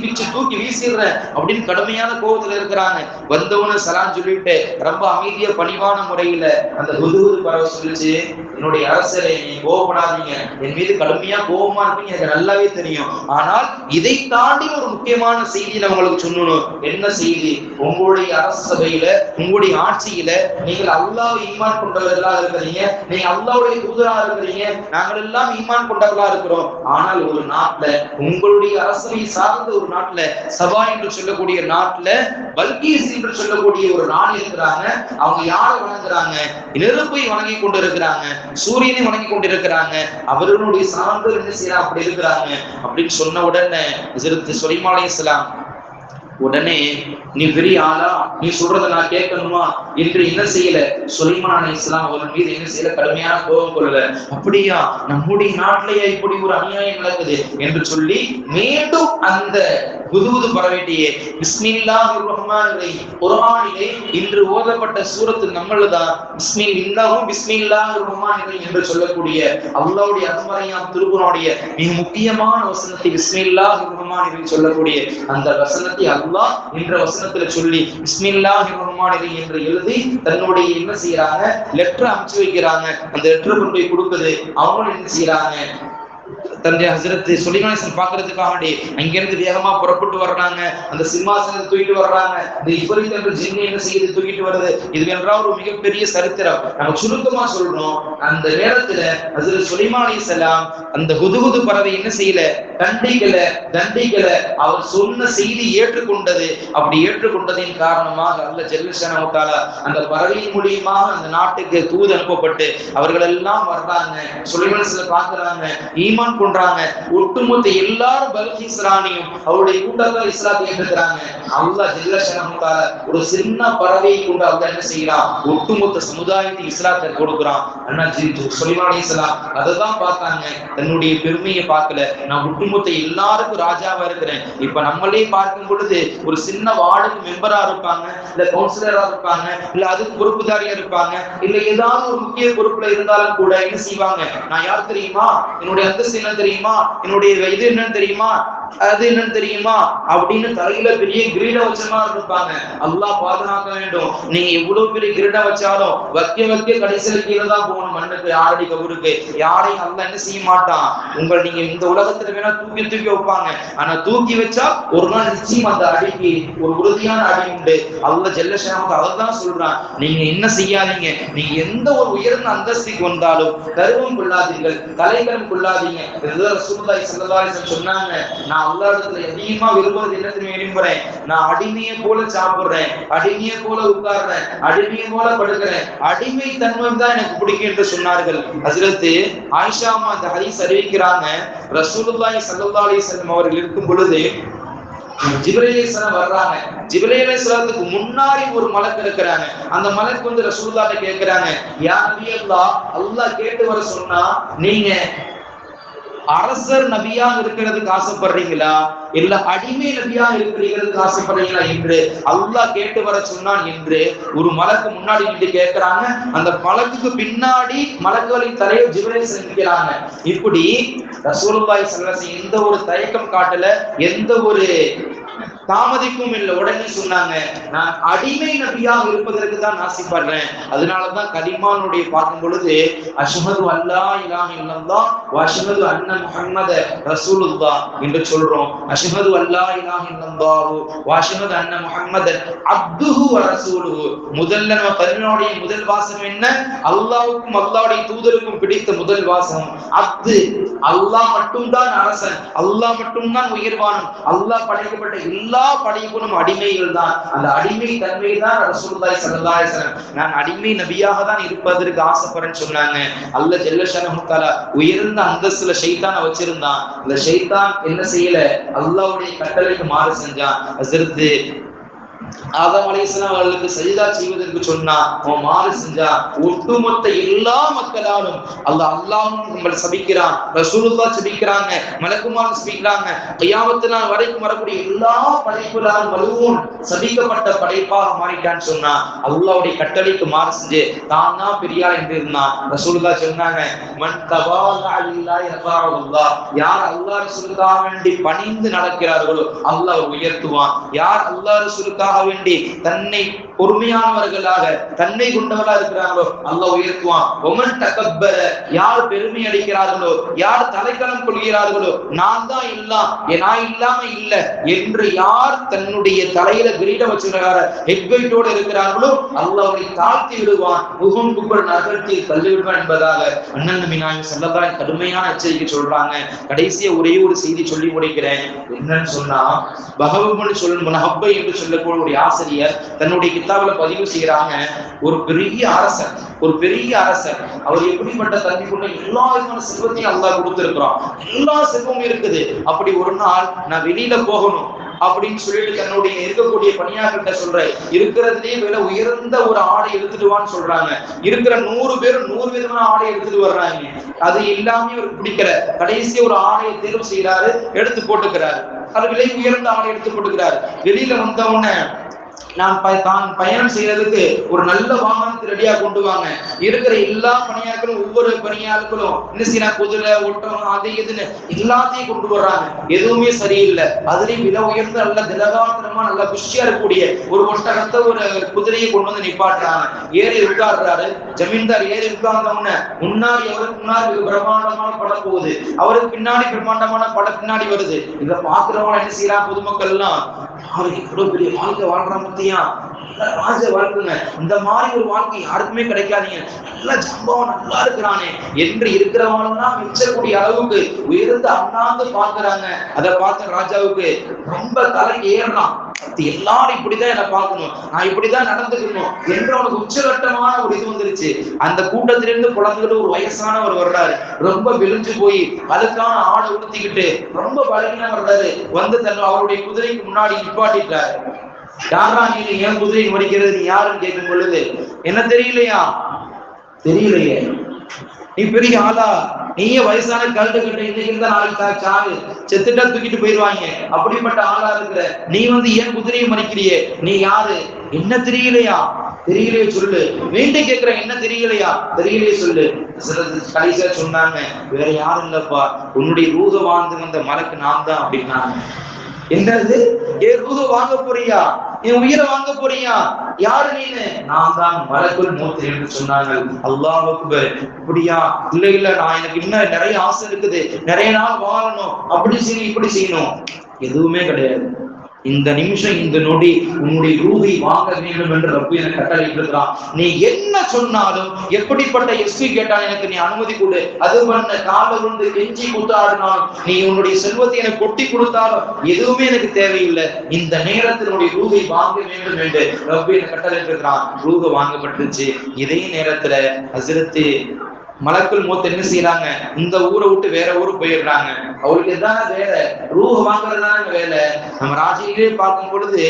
பிச்சு தூக்கி வீசிடுறேன் அப்படின்னு கடுமையான கோபத்துல இருக்கிறாங்க. வந்தவன சலாம் சொல்லிட்டு ரொம்ப அமைதியா பணிவான முறையில அந்த ஹுதுஹுது பறவை சொல்லிச்சு, என்னுடைய அரசரை நீ கோபப்படாதீங்க, என் மீது கடுமையா கோபமா இருப்பீங்க, எனக்கு நல்லாவே தெரியும். ஆனால் இதை தாண்டி ஒரு முக்கியமான செய்தி நான் உங்களுக்கு சொல்லணும். என்ன செய்தி? உங்களுடைய அரசு சபையில, உங்களுடைய ஆட்சியில நீங்கள் அல்லாஹ்வை ஈமான் கொண்டவர்களா இருக்கிறீங்க, நீங்க அல்லாஹ்வுடைய தூதரா இருக்கிறீங்க, நாங்கள் எல்லாம் ஈமான் கொண்டவர்களா இருக்கிறோம். ஆனால் ஒரு நாட்டுல, உங்களுடைய அரசவை சார்ந்த ஒரு நாட்டுல, சபா என்று சொல்லக்கூடிய நாட்டுல பல்கீஸ் என்று சொல்லக்கூடிய ஒரு நாடு இருக்கிறாங்க. அவங்க யாரை வணங்குறாங்க? நெருப்பை வணங்கி கொண்டிருக்கிறாங்க, சூரியனை வணங்கி கொண்டிருக்கிறாங்க. அவர்களுடைய சார்ந்தவர் என்ன செய்யறாங்க, அப்படி இருக்கிறாங்க அப்படின்னு சொன்ன உடனே ஹஜ்ரத் சுலைமான் அலைஹிஸ்ஸலாம் உடனே, நீ பெரிய ஆளா, நீ சொல்றதை நான் கேட்கணுமா என்று என்ன செய்யல, சுலைமான் அலைஹிஸ்ஸலாம் அவர்கள் மீது என்ன செய்யல, கடுமையான கோபம் கொள்ளல. அப்படியா, நம்முடைய நாட்டிலேயே இப்படி ஒரு அநியாயம் நடக்குது என்று சொல்லி மீண்டும் அந்த ஹுதுஹுது பறவையிலேயே பிஸ்மில்லாஹிர் ரஹ்மானிர் ரஹீம், குர்ஆனிலே இன்று ஓதப்பட்ட சூரத்து நம்மளதான் பிஸ்மில்லாஹிர் ரஹ்மானிர் ரஹீம் என்று சொல்லக்கூடிய அல்லாஹ்வுடைய அருமறையாம் திருக்குர்ஆனுடைய மிக முக்கியமான வசனத்தை பிஸ்மில்லாஹிர் ரஹ்மானிர் ரஹீம் சொல்லக்கூடிய அந்த வசனத்தை அல்லாஹ் என்ற வசனத்துல சொல்லி பிஸ்மில்லாஹிர் ரஹ்மானிர் ரஹீம் என்று எழுதி தன்னுடைய என்ன செய்யறாங்க, லெட்டர் அனுப்பிச்சு வைக்கிறாங்க. அந்த லெட்டர் கொண்டு போய் கொடுக்குது. அவங்க என்ன செய்யறாங்க, தன்னுடைய ஹஜ்ரத் சுலைமான் அலைஹிஸ்ஸலாம் பார்க்கிறதுக்காக அங்கிருந்து வேகமா புறப்பட்டு வர்றாங்க. அந்த சிம்மாசனத்தை தூக்கிட்டு வர்றாங்க. இந்த இஃப்ரித் என்ற ஜின்னு என்ன செய்யுது, தூக்கிட்டு வருது. இது வென்றால் ஒரு மிகப்பெரிய சரித்திரம். நம்ம சுருக்கமா சொல்றோம், அந்த நேரத்துல ஹஜ்ரத் சுலைமான் அலைஹிஸ்ஸலாம் அந்த ஹுதுஹுது பறவை என்ன செய்யல, தண்டிக்கல. அவர் சொன்ன செய்தி ஏற்றுக்கொண்டது. அப்படி ஏற்றுக்கொண்டதின் காரணமாக அல்லாஹ் ஜல்ல ஷஅனஹு தஆலா அந்த பறவையின் மூலமாக அந்த நாட்டுக்கு தூது அனுப்பப்பட்டு அவர்கள் எல்லாம் வர்றாங்க. சுலைமான் அலைஹிஸ்ஸலாம் பார்க்கறாங்க, ஈமான் கொண்டாங்க. ஒட்டுமொத்த எல்லாரும் பல்கீஸ் ராணியும் அவருடைய கூட்டத்தார் இஸ்லாத்தை ஏற்றுக்கிறாங்க. அல்லாஹ் ஜல்ல ஷஅனஹு தஆலா ஒரு சின்ன பறவையை கொண்டு அல்லாஹ் என்ன செய்யறான், ஒட்டுமொத்த சமுதாயத்துக்கு இஸ்லாத்தை கொடுக்குறான். அண்ணா சுலைமான் அலைஹிஸ்ஸலாம் அததான் பார்த்தாங்க, தன்னுடைய பெருமையை பார்க்கல. நான் ஒட்டுமொத்த எல்லாருக்கும் ராஜாவா இருக்கிறேன். இப்ப நம்மளே பார்க்கும் பொழுது ஒரு சின்ன வார்டுக்கு மெம்பரா இருப்பாங்க, இல்ல கவுன்சிலரா இருப்பாங்க, இல்ல அதுக்கு பொறுப்புதாரியா இருப்பாங்க, இல்ல ஏதாவது ஒரு முக்கிய பொறுப்புல இருந்தாலும் கூட என்ன செய்வாங்க, நான் யார் தெரியுமா, என்னுடைய அந்தஸ்து என்ன தெரியுமா, என்னுடைய இது என்னன்னு தெரியுமா, அது என்னன்னு தெரியுமா அப்படின்னு தலையில பெரிய கிரீட வச்ச மாதிரி இருப்பாங்க. அல்லாஹ் பாதுகாக்க வேண்டும். நீங்க எவ்வளவு பெரிய கிரீட வச்சாலும் வைக்க கடைசியில கீழே தான் போகணும், மண்ணுக்கு, யாரடி கபருக்கு. யாரையும் அல்லாஹ் என்ன செய்ய மாட்டான். நீங்க இந்த உலகத்துல வேணா தூக்கி வைப்பாங்க, ஆனா தூக்கி வச்சா ஒரு நாள் நிச்சயம் அந்த அடிக்கு ஒரு உறுதியான அடி உண்டு. அல்லாஹ் ஜல்ல ஷஅனஹு அதான் சொல்றான், நீங்க என்ன செய்யாதீங்க, நீங்க எந்த ஒரு உயர்ந்த அந்தஸ்துக்கு வந்தாலும் கர்வம் கொள்ளாதீர்கள், தலைக்கரம் கொள்ளாதீங்க. ரசூலுல்லாஹி ஸல்லல்லாஹு அலைஹி வஸல்லம் சொன்னாங்க, நான் அல்லாஹ்விடத்துல அதிகமா விரும்புறது என்ன தெரியுமா விரும்புறேன், நான் அடிமையை போல சாப்பிடுறேன், அடிமையை போல உட்கார்றேன், அடிமையை போல படுக்கிறேன், அடிமை தன்மை தான் எனக்கு பிடிக்கும் என்று சொன்னார்கள். ஹஜ்ரத் ஆயிஷா அம்மா அந்த ஹதீஸ் அறிவிக்கிறாங்க, ரசூலுல்லாஹி ஸல்லல்லாஹு அலைஹி வஸல்லம் அவர்கள் இருக்கும் பொழுது ஜிப்ரீல் அலைஹிஸ்ஸலாம் வர்றாங்க. ஜிப்ரீல் அலைஹிஸ்ஸலாத்துக்கு முன்னாடி ஒரு மலக்கு இருக்கிறாங்க. அந்த மலக்கு வந்து ரசூலுல்லாஹ்ட்ட கேக்குறாங்க, யா நபி அல்லாஹ் கேட்டு வர சொன்னா நீங்க அரசர் நபியா இருக்கிறதுக்கு ஆசைப்படுறீங்களா, இல்ல அடிமை நபியா இருக்கிறதுக்கு ஆசைப்படுறீங்களா என்று அல்லாஹ் கேட்டு வர சொன்னான் என்று ஒரு மலக்கு முன்னாடி நின்று கேட்கிறாங்க. அந்த மலக்குக்கு பின்னாடி மலக்குகளின் தலைவர் ஜிப்ரீல் நிற்கிறாங்க. இப்படி ரசூலுல்லாஹி ஸல்லல்லாஹு அலைஹி வஸல்லம் எந்த ஒரு தயக்கம் காட்டல, எந்த ஒரு தாமதிக்கும் இல்லை. உடனே சொன்னாங்க, நான் அடிமை நபியாக இருப்பதற்கு தான் ஆசைப்படுறேன். அதனாலதான் கலிமானுடைய பார்க்கும் பொழுது அஷ்ஹது அல்லா இலாஹ இல்லல்லாஹ் வ அஷ்ஹது அன்ன முஹம்மத ரசூலுல்லாஹ் என்று சொல்றோம். அஷ்ஹது அல்லா இலாஹ இல்லல்லாஹ் வ அஷ்ஹது அன்ன முஹம்மதன் அப்துஹு வ ரசூலுஹு. முதல்ல நம்ம கலிமாவுடைய முதல் வாசகம் என்ன, அல்லாஹ்வுக்கும் அல்லாஹ்வுடைய தூதருக்கும் பிடித்த முதல் வாசகம் அப்து. அல்லாஹ் மட்டும்தான் அரசன், அல்லாஹ் மட்டும்தான் உயர்வானவன், அல்லாஹ் படைக்கப்பட்ட எல்லா படைப்புகளும் அடிமைகள் தான். அந்த அடிமை தன்மை தான் ரசூலுல்லாஹி ஸல்லல்லாஹு அலைஹி வஸல்லம் நான் அடிமை நபியாக தான் இருப்பதற்கு ஆசைப்படுறேன்னு சொன்னாங்க. அல்லாஹ் ஜல்ல ஷஅனஹு தஆலா உயர்ந்த அந்தஸ்துல ஷைத்தானை வச்சிருந்தான். அந்த ஷைத்தான் என்ன செய்யல, அல்லாஹ்வுடைய கட்டளைக்கு மாறு செஞ்சான். ஹஜ்ரத் ஆதம் அலைஹிஸ்ஸலாம் அவர்களுக்கு சஜிதா செய்வதற்கு சொன்னா அவன் மாறு செஞ்சா ஒட்டுமொத்த எல்லா மக்களாலும் அல்லாஹ் சபிக்கிறான், ரசூலுல்லாஹ் சபிக்கிறாங்க, மலக்குமார் சபிக்கிறாங்க. கியாமத் நாள் வரைக்கும் வரக்கூடிய எல்லா படைப்புகளாலும் மலூன் சபிக்கப்பட்ட படைப்பாக மாறிட்டான்னு சொன்னா அல்லாஹ்வுடைய கட்டளைக்கு மாறு செஞ்சு தான் தான் பெரியார் என்று இருந்தான். ரசூலுல்லாஹ் சொன்னாங்க, மன் தவாலா லில்லாஹி ரஃபஅல்லாஹ், யார் அல்லாஹ் ரசூலுக்காக வேண்டி பணிந்து நடக்கிறார்களோ அல்லாஹ் உயர்த்துவான். யார் அல்லாஹ் ரசூலுக்காக வேண்டி தன்னை பொறுமையானவர்களாக தன்னை கொண்டவர்களாக இருக்கிறார்களோ அல்லாஹ் உயர்த்துவான். ஒமன் தகப்பர, யார் பெருமை அடிக்கிறார்களோ, யார் தலைக்கலம் கொள்கிறார்களோ, நான் தான் எல்லாம், நான் இல்லாம இல்ல என்று யார் தன்னுடைய தலையில கிரீடம் வச்சிருக்கார ஹெட்வைட்டோடு இருக்கிறார்களோ அல்லாஹ்வை தாழ்த்தி விடுவான், முகம் குப்பர் நகர்த்தி தள்ளி விடுவான் என்பதாக அண்ணன் நபி நாயகம் ஸல்லல்லாஹு அலைஹி கடுமையான எச்சரிக்கை சொல்றாங்க. கடைசியா ஒரே ஒரு செய்தி சொல்லி முடிக்கிறேன். என்னன்னு சொன்னா, பகவத் முனஹப்பை என்று சொல்லக்கூடிய ஒரு ஆசிரியர் தன்னுடைய கிதாபுல பதிவு செய்யறாங்க. ஒரு பெரிய அரசர் அவர் எப்படிப்பட்ட தன்மை கொண்ட எல்லா விதமான செல்வத்தையும் அல்லாஹ் கொடுத்திருக்கிறான், எல்லா செல்வமும் இருக்குது. அப்படி ஒரு நாள் நான் வெளியில போகணும் அப்படின்னு சொல்லிட்டு தன்னுடைய இருக்கக்கூடிய பணியாளர்கிட்ட சொல்ற, இருக்கிறதுலயே விலை உயர்ந்த ஒரு ஆடை எடுத்துட்டு வான்னு சொல்றாங்க. இருக்கிற 100 பேர் 100 விதமான ஆடை எடுத்துட்டு வர்றாங்க. அது எல்லாமே அவருக்கு பிடிக்கல. கடைசி ஒரு ஆடையை தேர்வு செய்யறாரு, எடுத்து போட்டுக்கிறாரு. அது விலை உயர்ந்த ஆடை எடுத்து போட்டுக்கிறாரு. வெளியில வந்த உடனே நான் பயணம் செய்யறதுக்கு ஒரு நல்ல வாகனத்தை ரெடியா கொண்டு வாங்க. இருக்கிற எல்லா பணியாளர்களும் ஒவ்வொரு பணியாளர்களும் என்ன செய்யற, குதிரை ஒட்டகம் அது இதுன்னு எல்லாத்தையும் கொண்டு வர்றாங்க. எதுவுமே சரியில்லை. அதுலயும் விலை உயர்ந்த நல்ல திலகாத்திரமா நல்ல குஷியா இருக்கக்கூடிய ஒரு ஒட்டகத்தை ஒரு குதிரையை கொண்டு வந்து நிப்பாட்டுறாங்க. ஏறி உட்கார்றாரு. ஜமீன்தார் ஏறி உட்கார்ந்த உடனே முன்னாடி அவருக்கு முன்னாடி பிரம்மாண்டமான படம் போகுது, அவருக்கு பின்னாடி பிரம்மாண்டமான படம் பின்னாடி வருது. இதை பாக்குறவங்க என்ன செய்யறாங்க, பொதுமக்கள் எல்லாம் அவருக்கு இவ்வளவு பெரிய வாழ்க்கை வாழ்றான் பத்தியா, ராஜ வாழ்க்கைங்க, இந்த மாதிரி ஒரு வாழ்க்கை யாருக்குமே கிடைக்காதீங்க, நல்ல ஜம்பவம் நல்லா இருக்கிறானே என்று இருக்கிறவங்கலாம் மிச்சக்கூடிய அளவுக்கு உயர்ந்து அண்ணாந்து பாக்குறாங்க. அதை பார்த்த ராஜாவுக்கு ரொம்ப தலை ஏறலாம். எல்லாரும் இப்படிதான் என்ன பார்க்கணும், நான் இப்படிதான் நடந்துக்கணும் என்று அவனுக்கு உச்சகட்டமான ஒரு இது வந்துருச்சு. அந்த கூட்டத்திலிருந்து குழந்தைகள் ஒரு வயசானவர் வர்றாரு, ரொம்ப விழிஞ்சு போய் அதுக்கான ஆடை உடுத்திக்கிட்டு ரொம்ப பலகீனம் வர்றாரு. வந்து அவருடைய குதிரைக்கு முன்னாடி நிப்பாட்டிட்டாரு. யாரா நீங்க ஏன் குதிரையை மடிக்கிறது, நீ யாருன்னு கேட்கும் பொழுது, என்ன தெரியலையா, தெரியலையே, நீ பெரிய ஆளா, நீயே வயசான கழுட்டு கட்ட, இன்னைக்கு இருந்தா நாளைக்கு சாவு, செத்துட்டா தூக்கிட்டு போயிடுவாங்க, அப்படிப்பட்ட ஆளா இருக்கிற நீ வந்து ஏன் குதிரையை மறிக்கிறியே, நீ யாரு, என்ன தெரியலையா, தெரியலையே சொல்லு, மீண்டும் கேட்கிற, என்ன தெரியலையா, தெரியலையே சொல்லு. கடைசியா சொன்னாங்க, வேற யாரும் இல்லப்பா, உன்னுடைய ரூஹ வாழ்ந்து வந்த மலக்கு நான் தான் அப்படின்னாங்க. என்னது, என் ரூஹ வாங்க போறியா, என் உயிரை வாங்க போறியா, யாரு நீனு, நான் தான் மலக்குல் மௌத் என்று சொன்னாங்க. அல்லாஹ் அக்பர். அப்படியா, இல்ல நான் எனக்கு இன்னும் நிறைய ஆசை இருக்குது, நிறைய நாள் வாழணும், அப்படி செய்யணும் இப்படி செய்யணும், எதுவுமே கிடையாது. இந்த நிமிஷம் இந்த நொடி உன்னுடைய ரூஹை வாங்க வேண்டும் என்று ரப்பு எனக்கு கட்டளை இருக்கிறான். நீ என்ன சொன்னாலும், எப்படிப்பட்ட எஸ்பி கேட்டாலும் எனக்கு நீ அனுமதி கொடு, அது பண்ண கால விழுந்து கெஞ்சி கூத்தாடினாலும், நீ உன்னுடைய செல்வத்தை எனக்கு கொட்டி கொடுத்தாலும் எதுவுமே எனக்கு தேவையில்லை, இந்த நேரத்தில் உன்னுடைய ரூஹை வாங்க வேண்டும் என்று ரப்பு எனக்கு கட்டளை இருக்கிறான். ரூஹ வாங்கப்பட்டுருச்சு. இதே நேரத்துல ஹஸ்ரத் மலக்குல் மௌத் என்ன செய்யறாங்க, இந்த ஊரை விட்டு வேற ஊருக்கு போயிடுறாங்க. அவருக்கு எதான வேலை, ரூஹ வாங்குறதுதான வேலை. நம்ம ராஜிலே பார்க்கும் பொழுது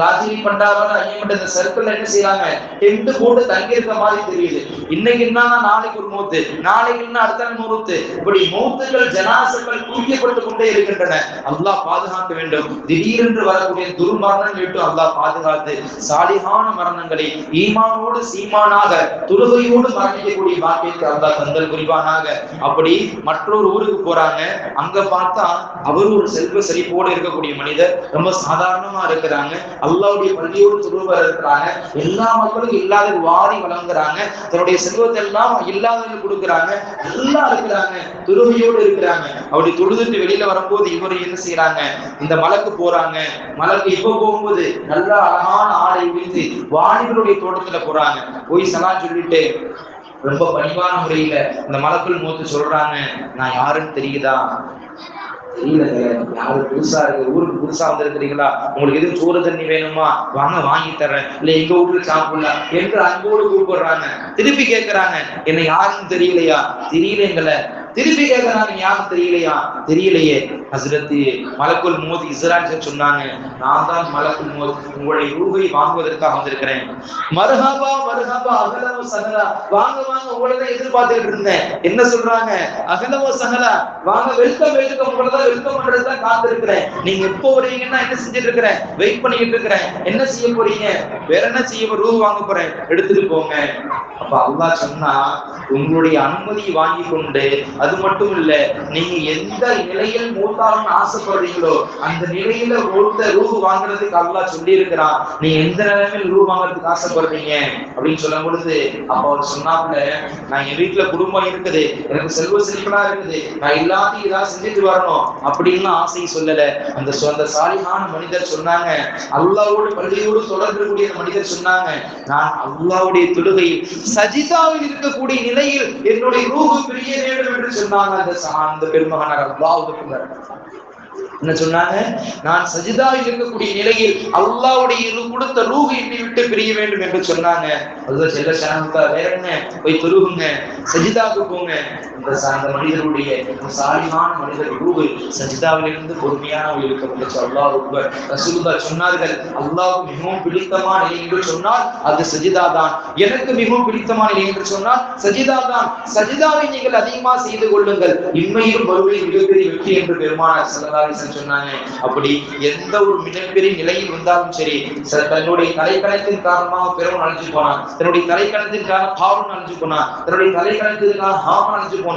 ராஜிலி பண்டாரோட ஐயப்பட்ட இந்த சர்க்கிள்ல என்ன செய்யறாங்க, டென்ட் போட்டு தங்கி இருக்க மாதிரி தெரியுது. இன்னைக்கு என்னன்னா நாளைக்கு ஒரு மௌத்து, நாளைக்கு என்ன அடுத்த மௌத்து, இப்படி மௌத்துகள் ஜனாசங்கள் தூக்கிப்பட்டு கொண்டே இருக்கின்றன. அல்லாஹ் பாதுகாக்க வேண்டும். திடீரென்று வரக்கூடிய துர்மரணம் விட்டு அல்லாஹ் பாதுகாத்து சாலிகான மரணங்களை ஈமானோடு சீமானாக தொழுகையோடு மரணிக்கக்கூடிய பாக்கியத்தை அல்லாஹ் தந்தல் புரிவானாக. அப்படி மற்றொரு ஊருக்கு போறாங்க. அங்க பார்த்தா அவர் ஒரு செல்வ செழிப்போடு இருக்கக்கூடிய மனிதர், ரொம்ப சாதாரணமா இருக்கிறாங்க. அல்லாஹ்வுடைய பள்ளியோடு துருவர் இருக்கிறாங்க. எல்லா மக்களும் இல்லாத வாரி வழங்குறாங்க. தன்னுடைய செல்வத்தை எல்லாம் இல்லாதவர்கள் கொடுக்குறாங்க. எல்லாம் இருக்கிறாங்க, துருவையோடு இருக்கிறாங்க. அப்படி தொழுதுட்டு வெளியில வரும்போது இவரு என்ன செய்யறாங்க, இந்த மலைக்கு போறாங்க. மலைக்கு இப்ப போகும்போது நல்லா அழகான ஆடை விழுந்து வாணிகளுடைய தோட்டத்துல போறாங்க. போய் சலாம் சொல்லிட்டு ரொம்ப பணிவான முறையில இந்த மலக்குல் மௌத் சொல்றாங்க, நான் யாருன்னு தெரியுதா, தெரியல, யாரு புதுசா இருக்கு, ஊருக்கு புதுசா வந்திருக்கிறீங்களா, உங்களுக்கு எதுவும் சோறு தண்ணி வேணுமா, வாங்க வாங்கி தர்றேன், இல்ல எங்க வீட்டுல சாப்பிடலாம் என்று அன்போடு கூப்பிடுறாங்க. திருப்பி கேட்கிறாங்க, என்ன யாருன்னு தெரியலையா, தெரியலங்கள, திருப்பி கேட்கிறாங்க, யாரும் தெரியலையா? தெரியலையே. ஹஸ்ரத் மலக்குல் மௌத் இஸ்ராயில் சொன்னாங்க, நான் தான் மலக்குல் மௌத், உங்களுடைய ரூஹை வாங்குவதற்காக வந்திருக்கிறேன். மர்ஹபா மர்ஹபா அஹ்லன் வ சஹலா, வாங்க வாங்க, உங்களை தான் எதிர்பார்த்துட்டு இருந்தேன். என்ன சொல்றாங்க? அஹ்லன் வ சஹலா, வாங்க, வெல்கம் வெல்கம், உங்களை தான் வெல்கம் பண்றது தான் காத்திருக்கிறேன். நீங்க எப்போ வருவீங்கன்னா என்ன செஞ்சுட்டு இருக்கிறேன், வெயிட் பண்ணிட்டு இருக்கிறேன். என்ன செய்ய போறீங்க? வேற என்ன செய்ய? ரூஹ் வாங்க போறேன், எடுத்துட்டு போங்க. அப்ப அல்லாஹ் சொன்னா, உங்களுடைய அனுமதி வாங்கி கொண்டு, அது மட்டும் இல்ல, நீங்க எந்த நிலையில் மூத்தாகணும்னு ஆசைப்படுறீங்களோ அந்த நிலையில ரூஹ் வாங்குறதுக்கு அல்லாஹ் சொல்லி இருக்கிறான். நீ எந்த நிலைமையில் ரூஹ் வாங்குறதுக்கு ஆசைப்படுறீங்க அப்படின்னு சொல்லும் பொழுது, அப்ப அவர் சொன்னாப்புல, நான் என் வீட்டுல குடும்பம் இருக்குது, எனக்கு செல்வ செழிப்பா இருக்குது, நான் எல்லாத்தையும் ஏதாவது செஞ்சுட்டு வரணும் அப்படின்னு ஆசை சொல்லல. அந்த சாலிஹான மனிதர் சொன்னாங்க, அல்லாஹ்வோடு பள்ளியோடு தொடர்புடைய மனிதர் சொன்னாங்க, நான் அல்லாஹ்வுடைய தொழுகையில் சஜிதாவில் இருக்கக்கூடிய நிலையில் என்னுடைய ரூஹ் பிரிய வேண்டும் என்று சொன்னாங்க. அந்த பெருமகனார் அல்லாஹ்வுக்கு என்ன சொன்னாங்க? நான் சஜிதாவில் இருக்கக்கூடிய நிலையில் அல்லாஹ்வுடைய கொடுத்த ரூஹ் என்னை விட்டு பிரிய வேண்டும் என்று சொன்னாங்க. அதுதான் செல்ல சனமுக்கா, வேற என்ன, போய் தொழுகுங்க, சஜிதாவுக்கு போங்க. அந்த மனிதருடைய சாலிஹான மனிதர் ரூஹ் சஜிதாவில் இருந்து பொறுமையான இழுக்கப்பட்டுச்சு. அல்லாஹ் அக்பர். ரசூலுல்லாஹ் சொன்னார்கள், அல்லாஹ்வுக்கு மிகவும் பிடித்தமான நிலை என்று சொன்னால் அது சஜிதா தான். எனக்கு மிகவும் பிடித்தமான நிலை என்று சொன்னால் சஜிதா தான். சஜிதாவை நீங்கள் அதிகமாக செய்து கொள்ளுங்கள், இன்மையும் வறுமையும் மிகப்பெரிய வெற்றி என்று பெருமானார் ஸல்லல்லாஹு அலைஹி வஸல்லம் சொன்னாங்க. அப்படி எந்த ஒரு மிகப்பெரிய நிலையில் வந்தாலும் சரி, தன்னுடைய தலைக்கணத்தின் காரணமாக பெருமன் அழிஞ்சு போனான், தன்னுடைய தலைக்கணத்திற்கான பாவன் அழிஞ்சு போனான், தன்னுடைய தலைக்கணத்திற்கான ஹாமன் அழிஞ்சு போனான்.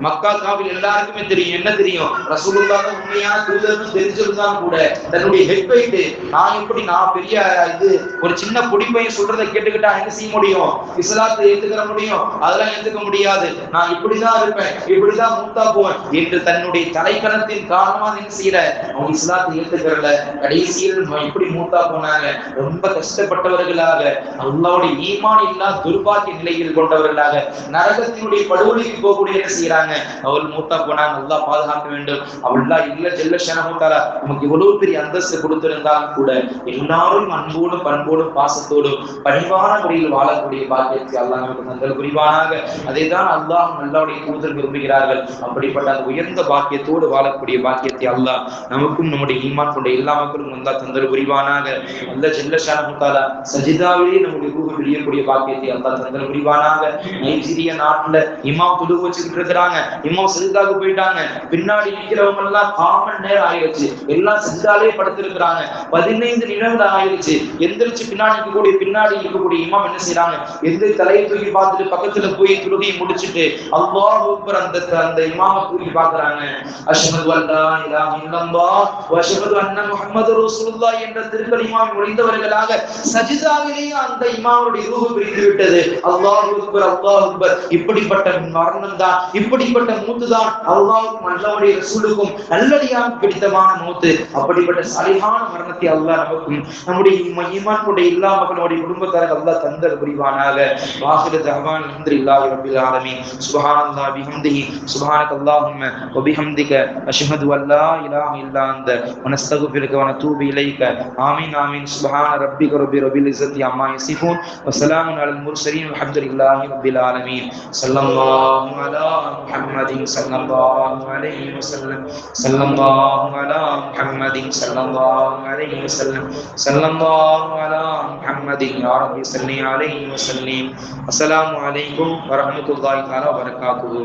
மக்கா காவில் எல்லாருக்குமே தெரியும், என்ன தெரியும்? ரசூலுல்லாஹ் உண்மையான தூதர்னு தெரிஞ்சிருந்தாலும் கூட தன்னுடைய ஹெட் வெயிட், நான் பெரிய இது ஒரு சின்ன பொடிப்பையும் சொல்றதை கேட்டுக்கிட்டா என்ன செய்ய முடியும்? இஸ்லாத்தை ஏத்துக்கிற முடியும்? அதெல்லாம் ஏத்துக்க முடியாது. நான் இப்படிதான் இருப்பேன், இப்படிதான் மூத்தா போவேன் என்று தன்னுடைய தலைக்கணத்தின் காரணமாக என்ன செய்யற, அவங்க இஸ்லாத்தை ஏத்துக்கிறல. கடைசியில் இப்படி மூத்தா போனாங்க, ரொம்ப கஷ்டப்பட்டவர்களாக, அல்லாஹ்வுடைய ஈமான் இல்லா துர்பாக்கிய நிலையில் கொண்டவர்களாக, நரகத்தினுடைய படுகொலைக்கு போகக்கூடிய என்ன செய்யறாங்க, அவள் மூத்தா போனாங்க. அல்லாஹ் பாதுகாக்க வேண்டும். அவள்லாம் இல்ல ஜல்ல ஷனஹு தஆலா நமக்கு இவ்வளவு பெரிய அந்தஸ்து கொடுத்திருந்தாலும் கூட எல்லாரும் அன்போடும் பண்போடும் பாசத்தோடும் பணிவான முறையில் வாழக்கூடிய பாக்கியத்தை அல்லாஹ் நமக்கு தந்தல் புரிவானாக. அதைதான் அல்லாஹ் அல்லாஹ்வுடைய தூதர் விரும்புகிறார்கள். அப்படிப்பட்ட அந்த உயர்ந்த பாக்கியத்தோடு வாழக்கூடிய பாக்கியத்தை அல்லாஹ் நமக்கும் நம்முடைய ஈமான் கொண்ட எல்லா மக்களும் அல்லாஹ் தந்தல் புரிவானாக. அல்லாஹ் ஜல்ல ஷனஹு தஆலா சஜிதாவிலே நம்முடைய ரூஹ் பிரியக்கூடிய பாக்கியத்தை அல்லாஹ் தந்தல் புரிவானாக. நைஜீரியா நாட்டுல இமாம் துது வச்சுக்கிட்டு இருக்கிறாங்க, இமாம் சஜிதாவுக்கு போயிட்டாங்க, பின்னாடி நிக்கிறவங்க எல்லாம் 1/4 மணி நேரம் ஆயிடுச்சு, எல்லாம் சஜிதாலே படுத்திருக்கிறாங்க. 15 நிமிடம் ஆயிடுச்சு. எந்திரிச்சு பின்னாடி இருக்கக்கூடிய இமாம் என்ன செய்யறாங்க, எந்த தலையை தூக்கி பார்த்துட்டு பக்கத்துல போய் தொழுகையை முடிச்சுட்டு அல்லாஹ் அக்பர் அந்த இமாமை தூக்கி பார்க்கறாங்க. அஷ்ஹது அல்லா இலாஹ இல்லல்லாஹ் வ அஷ்ஹது அன்ன முஹம்மது ரசூலுல்லாஹ் என்ற திருக்கலிமாவை முடிந்தவர்களாக சஜிதாவிலேயே அந்த இமாமுடைய ரூஹ் பிரிந்து விட்டது. அல்லாஹ் அக்பர் அல்லாஹ் அக்பர். இப்படிப்பட்ட மரணம் தான், இப்படிப்பட்ட மூத்து தான் அல்லாஹ்வுக்கும் அல்லாஹ்வுடைய ரசூலுக்கும் நல்லடியாக பிடித்தமான மூத்து. அப்படிப்பட்ட சாலிஹான மரணத்தை அல்லாஹ் நமக்கும் நம்முடைய ஈமான் கொண்ட எல்லா மக்களுடைய குடும்பத்தாருக்கு அல்லாஹ் தந்தல் புரிவானாக. வாஹிரு தஅவானா அல்ஹம்துலில்லாஹி ரப்பில் ஆலமீன். சுப்ஹானல்லாஹி பிஹம்திஹி சுப்ஹானக்கல்லாஹும்ம வ பிஹம்திக அஷ்ஹது அல்லா இலாஹ இல்லா அன்த வ நஸ்தக்ஃபிருக வ நதூபு இலைக. ஆமீன் ஆமீன். சுப்ஹான ரப்பிக ரப்பில் இஸ்ஸத்தி அம்மா யசிஃபூன் வ ஸலாமுன் அலல் முர்ஸலீன் வல்ஹம்துலில்லாஹி ரப்பில் ஆலமீன். ஸல்லல்லாஹு அலா முஹம்மதின் ஸல்லல்லாஹு அலைஹி வஸல்லம். ஸல்லல்லாஹு அலா முஹம்மதின் ஸல்லல்லாஹு அலைஹி வஸல்லம். ஸல்லல்லாஹு அலா முஹம்மதின் யா ரப்பி ஸல்லி அலைஹி வஸல்லிம். அஸ்ஸலாமு அலைக்கும் வ ரஹ்மத்துல்லாஹி தஆலா வ பரகாத்துஹு.